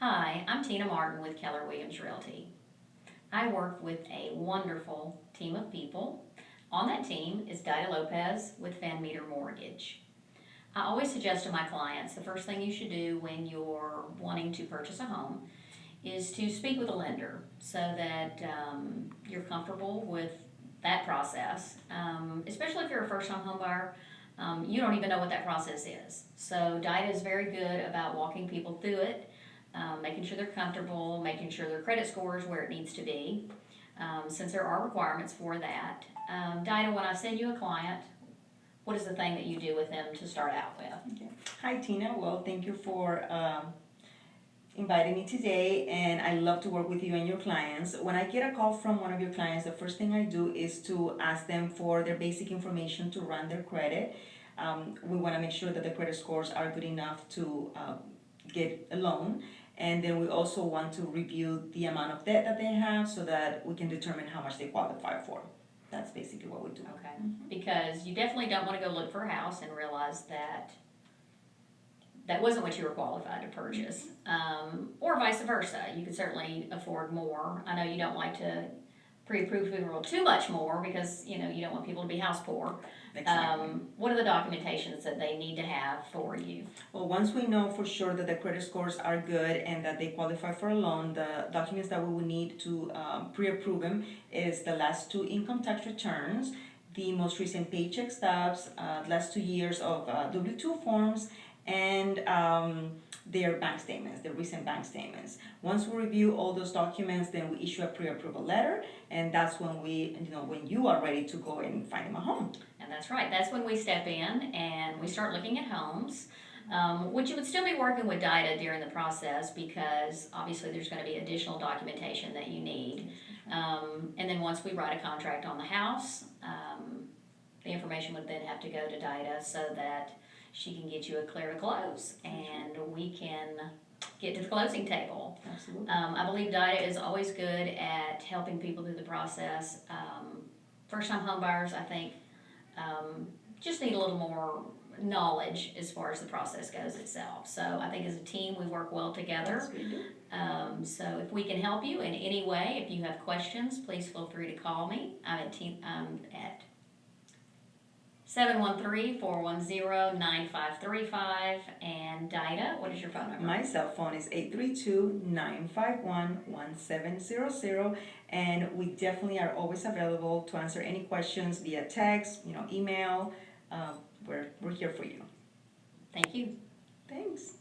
Hi, I'm Tina Martin with Keller Williams Realty. I work with a wonderful team of people. On that team is Dayra Lopez with Fan Meter Mortgage. I always suggest to my clients the first thing you should do when you're wanting to purchase a home is to speak with a lender so that you're comfortable with that process. Especially if you're a first-time home buyer, you don't even know what that process is. So Dayra is very good about walking people through it, making sure they're comfortable, making sure their credit score is where it needs to be, since there are requirements for that. Dayra, when I send you a client, what is the thing that you do with them to start out with? Okay. Hi, Tina. Well, thank you for inviting me today, and I love to work with you and your clients. When I get a call from one of your clients, the first thing I do is to ask them for their basic information to run their credit. We want to make sure that the credit scores are good enough to get a loan. And then we also want to review the amount of debt that they have so that we can determine how much they qualify for. That's basically what we do. Okay, because you definitely don't want to go look for a house and realize that that wasn't what you were qualified to purchase, or vice versa. You could certainly afford more. I know you don't like to pre-approve people too much more because you don't want people to be house poor. Exactly. What are the documentations that they need to have for you? Well, once we know for sure that the credit scores are good and that they qualify for a loan, the documents that we will need to pre-approve them is the last two income tax returns, the most recent paycheck stubs, last 2 years of W-2 forms, and their bank statements, their recent bank statements. Once we review all those documents, then we issue a pre-approval letter, and that's when when you are ready to go and find them a home. And that's right. That's when we step in and we start looking at homes. Which you would still be working with Dayra during the process because obviously there's going to be additional documentation that you need. And then once we write a contract on the house, the information would then have to go to Dayra so that she can get you a clear to close and we can get to the closing table. Absolutely. I believe Dayra is always good at helping people through the process. First-time home buyers, I think, just need a little more knowledge as far as the process goes itself. So I think as a team we work well together. Yes, we do. So if we can help you in any way, if you have questions, please feel free to call me. I'm at 713-410-9535. And Dayra, what is your phone number? My cell phone is 832-951-1700, and we definitely are always available to answer any questions via text, email. We're here for you. Thank you. Thanks.